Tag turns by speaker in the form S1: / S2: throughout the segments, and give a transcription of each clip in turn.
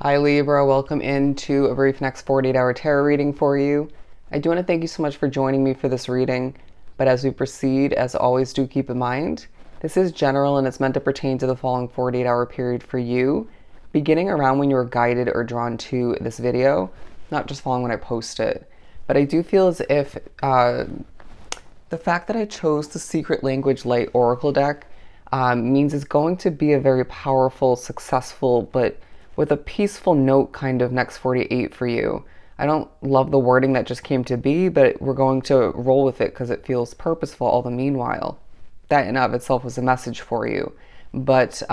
S1: Hi Libra, welcome into a brief next 48-hour tarot reading for you. I do want to thank you so much for joining me for this reading, but as we proceed, as always, do keep in mind, this is general and it's meant to pertain to the following 48-hour period for you, beginning around when you were guided or drawn to this video, not just following when I post it. But I do feel as if the fact that I chose the Secret Language Light Oracle deck means it's going to be a very powerful, successful, but with a peaceful note kind of next 48 for you. I don't love the wording that just came to be, but we're going to roll with it because it feels purposeful all the meanwhile. That in of itself was a message for you. But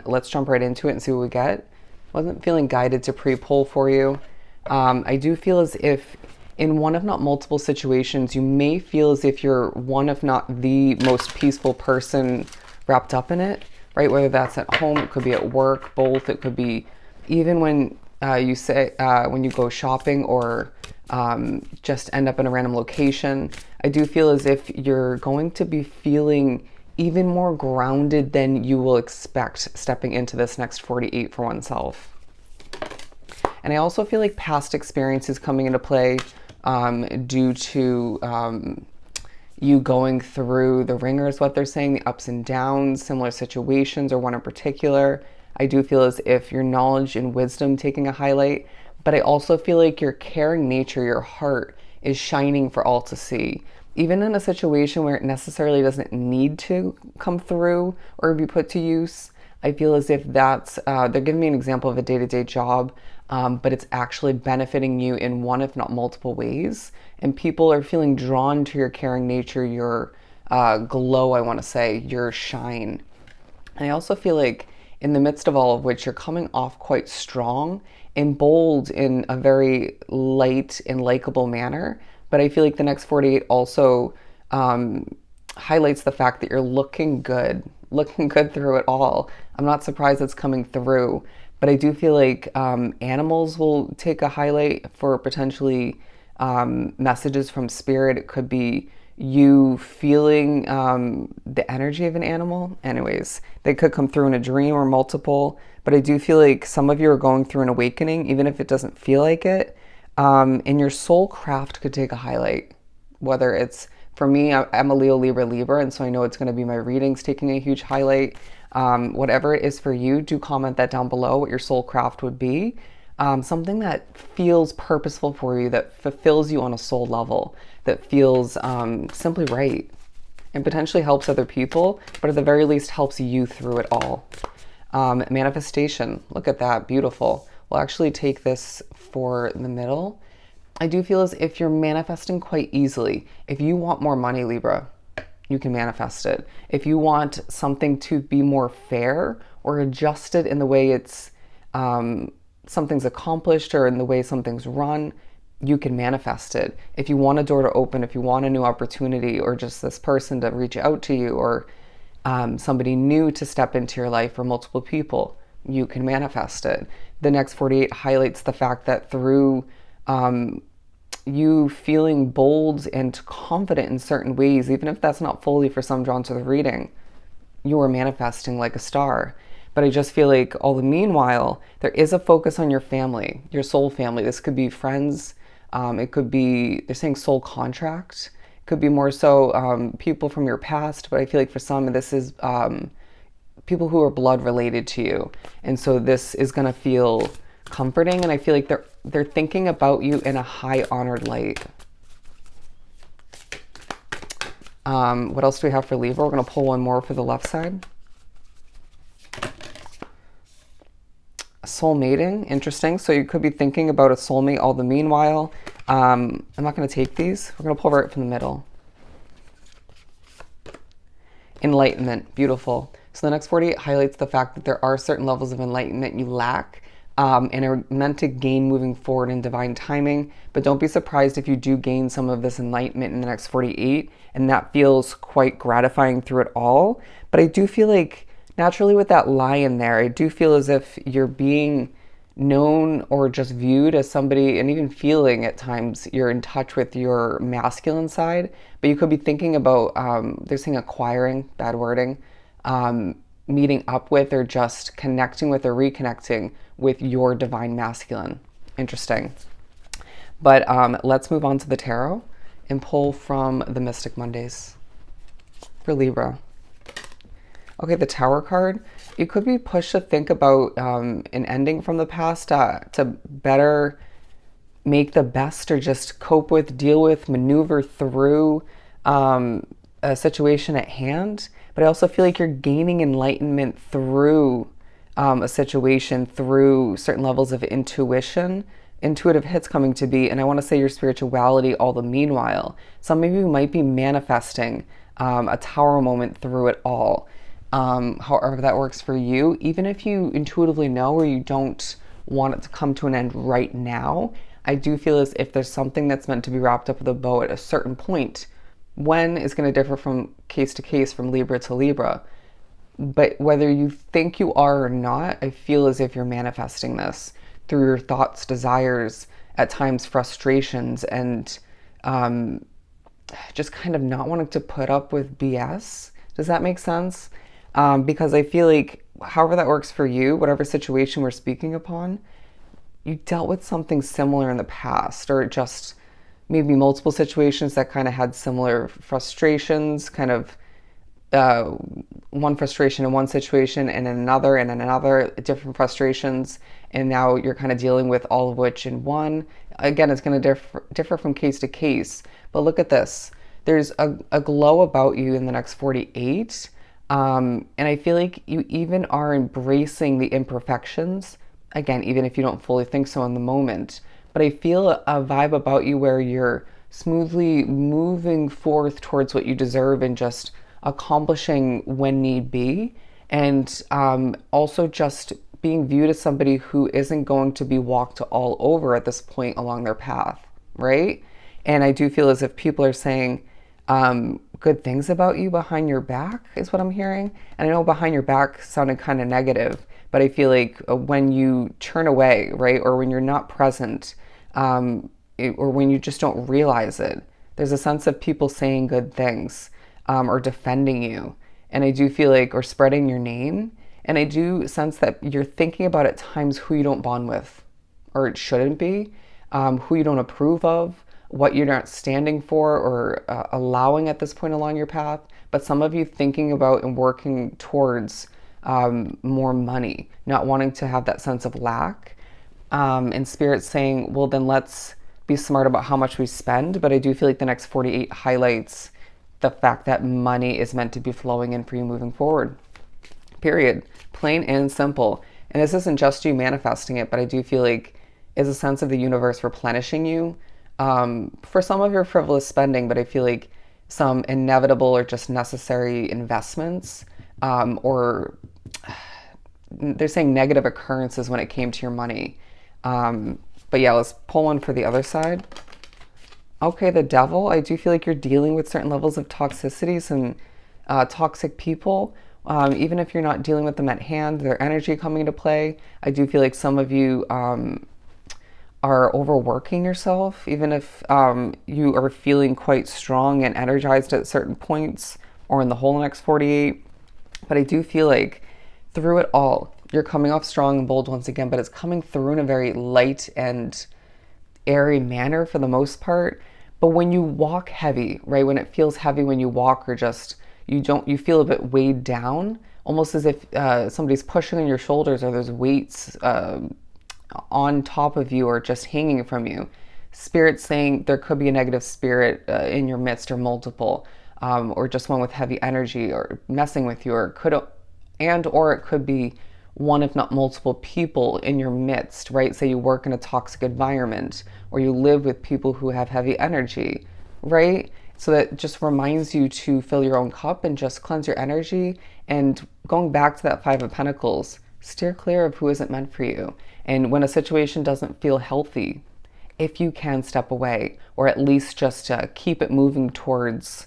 S1: let's jump right into it and see what we get. Wasn't feeling guided to pre-pull for you. I do feel as if in one if not multiple situations, you may feel as if you're one if not the most peaceful person wrapped up in it, right? Whether that's at home, it could be at work, both. It could be even when when you go shopping or just end up in a random location. I do feel as if you're going to be feeling even more grounded than you will expect stepping into this next 48 for oneself. And I also feel like past experiences coming into play due to you going through the ringer is what they're saying, the ups and downs, similar situations, or one in particular. I do feel as if your knowledge and wisdom taking a highlight, but I also feel like your caring nature, your heart, is shining for all to see. Even in a situation where it necessarily doesn't need to come through or be put to use, I feel as if that's, they're giving me an example of a day-to-day job, but it's actually benefiting you in one, if not multiple ways. And people are feeling drawn to your caring nature, your glow, I want to say, your shine. And I also feel like in the midst of all of which, you're coming off quite strong and bold in a very light and likable manner. But I feel like the next 48 also highlights the fact that you're looking good through it all. I'm not surprised it's coming through, but I do feel like animals will take a highlight for potentially messages from spirit. It could be you feeling the energy of an animal. Anyways, they could come through in a dream or multiple, but I do feel like some of you are going through an awakening, even if it doesn't feel like it. And your soul craft could take a highlight, whether it's, for me, I'm a Leo, Libra, Libra, and so I know it's going to be my readings taking a huge highlight. Whatever it is for you, do comment that down below what your soul craft would be. Something that feels purposeful for you, that fulfills you on a soul level, that feels simply right and potentially helps other people, but at the very least helps you through it all. Manifestation, look at that, beautiful. We'll actually take this for the middle. I do feel as if you're manifesting quite easily. If you want more money, Libra, you can manifest it. If you want something to be more fair or adjusted in the way it's something's accomplished or in the way something's run, you can manifest it. If you want a door to open, if you want a new opportunity, or just this person to reach out to you, or somebody new to step into your life, or multiple people, you can manifest it. The next 48 highlights the fact that through you feeling bold and confident in certain ways, even if that's not fully for some drawn to the reading, you are manifesting like a star. But I just feel like all the meanwhile, there is a focus on your family, your soul family. This could be friends. It could be, they're saying soul contract. It could be more so people from your past. But I feel like for some, this is people who are blood related to you. And so this is going to feel comforting. And I feel like they're thinking about you in a high honored light. What else do we have for Libra? We're going to pull one more for the left side. Soul mating, interesting. So you could be thinking about a soulmate all the meanwhile. I'm not going to take these. We're going to pull right from the middle. Enlightenment, beautiful. So the next 48 highlights the fact that there are certain levels of enlightenment you lack and are meant to gain moving forward in divine timing. But don't be surprised if you do gain some of this enlightenment in the next 48, and that feels quite gratifying through it all. But I do feel like naturally with that lion there, I do feel as if you're being known or just viewed as somebody, and even feeling at times you're in touch with your masculine side, but you could be thinking about, they're saying acquiring, bad wording, meeting up with or just connecting with or reconnecting with your divine masculine. Interesting. But let's move on to the tarot and pull from the Mystic Mondays for Libra. Okay, the Tower card. You could be pushed to think about an ending from the past to better make the best, or just cope with, deal with, maneuver through a situation at hand. But I also feel like you're gaining enlightenment through a situation, through certain levels of intuitive hits coming to be. And I want to say your spirituality all the meanwhile. Some of you might be manifesting a tower moment through it all. However that works for you, even if you intuitively know or you don't want it to come to an end right now, I do feel as if there's something that's meant to be wrapped up with a bow at a certain point. When is going to differ from case to case, from Libra to Libra. But whether you think you are or not, I feel as if you're manifesting this through your thoughts, desires, at times frustrations, and just kind of not wanting to put up with BS. Does that make sense? Because I feel like however that works for you, whatever situation we're speaking upon, you dealt with something similar in the past, or just maybe multiple situations that kind of had similar frustrations, kind of one frustration in one situation and in another, different frustrations, and now you're kind of dealing with all of which in one. Again, it's going to differ from case to case, but look at this. There's a glow about you in the next 48, and I feel like you even are embracing the imperfections. Again, even if you don't fully think so in the moment, but I feel a vibe about you where you're smoothly moving forth towards what you deserve and just accomplishing when need be. And also just being viewed as somebody who isn't going to be walked all over at this point along their path, right? And I do feel as if people are saying good things about you behind your back is what I'm hearing. And I know behind your back sounded kind of negative, but I feel like when you turn away, right, or when you're not present, or when you just don't realize it, there's a sense of people saying good things or defending you. And I do feel like, or spreading your name. And I do sense that you're thinking about at times who you don't bond with, or it shouldn't be, who you don't approve of, what you're not standing for or allowing at this point along your path. But some of you thinking about and working towards more money, not wanting to have that sense of lack. And Spirit saying, well, then let's be smart about how much we spend. But I do feel like the next 48 highlights the fact that money is meant to be flowing in for you moving forward. Period. Plain and simple. And this isn't just you manifesting it, but I do feel like it's a sense of the universe replenishing you for some of your frivolous spending, but I feel like some inevitable or just necessary investments, or they're saying negative occurrences when it came to your money. But yeah, let's pull one for the other side. Okay, the Devil. I do feel like you're dealing with certain levels of toxicities and toxic people. Even if you're not dealing with them at hand, their energy coming into play. I do feel like some of you are overworking yourself, even if you are feeling quite strong and energized at certain points or in the whole next 48. But I do feel like through it all, you're coming off strong and bold once again, but it's coming through in a very light and airy manner for the most part. But when you walk heavy, right, when it feels heavy when you walk, or just you feel a bit weighed down, almost as if somebody's pushing on your shoulders, or there's weights on top of you or just hanging from you. Spirit saying there could be a negative spirit in your midst, or multiple, or just one with heavy energy or messing with you, or it could be one, if not multiple people in your midst, right? Say you work in a toxic environment, or you live with people who have heavy energy, right? So that just reminds you to fill your own cup and just cleanse your energy. And going back to that Five of Pentacles, steer clear of who isn't meant for you. And when a situation doesn't feel healthy, if you can step away, or at least just keep it moving towards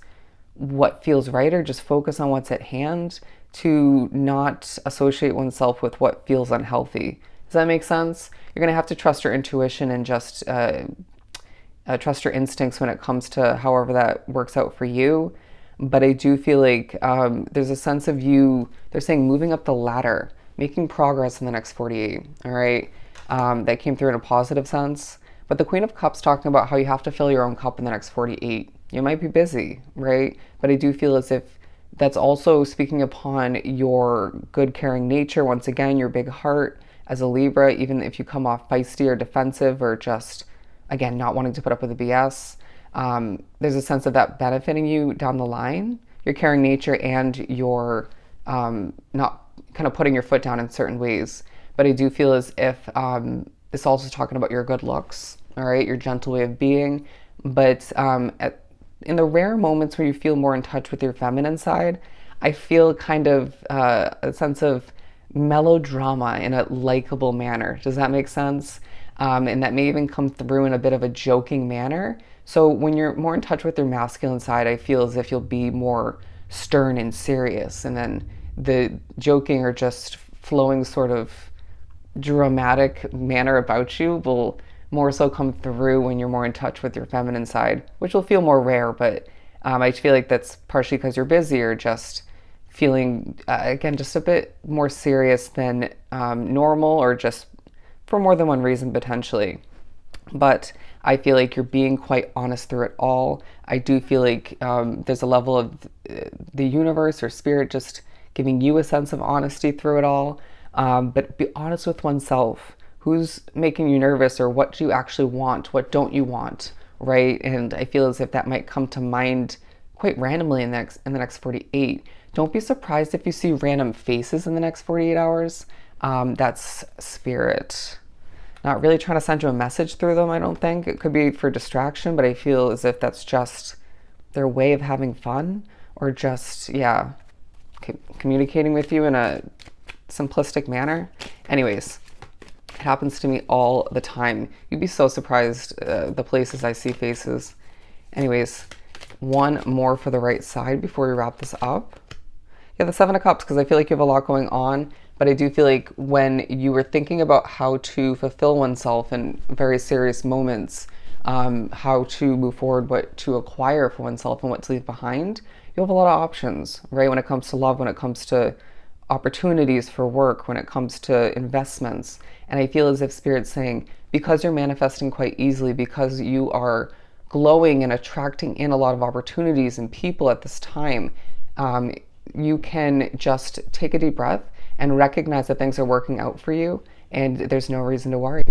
S1: what feels right, or just focus on what's at hand, to not associate oneself with what feels unhealthy. Does that make sense? You're going to have to trust your intuition and just trust your instincts when it comes to however that works out for you. But I do feel like there's a sense of you, they're saying moving up the ladder, making progress in the next 48, all right? That came through in a positive sense. But the Queen of Cups talking about how you have to fill your own cup in the next 48. You might be busy, right? But I do feel as if that's also speaking upon your good, caring nature. Once again, your big heart as a Libra, even if you come off feisty or defensive or just, again, not wanting to put up with the BS. There's a sense of that benefiting you down the line, your caring nature and your not kind of putting your foot down in certain ways. But I do feel as if this also is talking about your good looks, all right, your gentle way of being. But in the rare moments where you feel more in touch with your feminine side, I feel kind of a sense of melodrama in a likable manner. Does that make sense? And that may even come through in a bit of a joking manner. So when you're more in touch with your masculine side, I feel as if you'll be more stern and serious. And then the joking or just flowing sort of dramatic manner about you will more so come through when you're more in touch with your feminine side, which will feel more rare. But I feel like that's partially because you're busy or just feeling, again, just a bit more serious than normal or just for more than one reason potentially. But I feel like you're being quite honest through it all. I do feel like there's a level of the universe or spirit just giving you a sense of honesty through it all. But be honest with oneself. Who's making you nervous, or what do you actually want? What don't you want, right? And I feel as if that might come to mind quite randomly in the next 48. Don't be surprised if you see random faces in the next 48 hours. That's spirit. Not really trying to send you a message through them, I don't think. It could be for distraction, but I feel as if that's just their way of having fun or just, yeah, communicating with you in a simplistic manner. Anyways, it happens to me all the time. You'd be so surprised the places I see faces. Anyways, one more for the right side before we wrap this up. Yeah, the Seven of Cups, because I feel like you have a lot going on, but I do feel like when you were thinking about how to fulfill oneself in very serious moments, how to move forward, what to acquire for oneself and what to leave behind, you have a lot of options, right? When it comes to love, when it comes to opportunities for work, when it comes to investments. And I feel as if Spirit's saying, because you're manifesting quite easily, because you are glowing and attracting in a lot of opportunities and people at this time, you can just take a deep breath and recognize that things are working out for you and there's no reason to worry.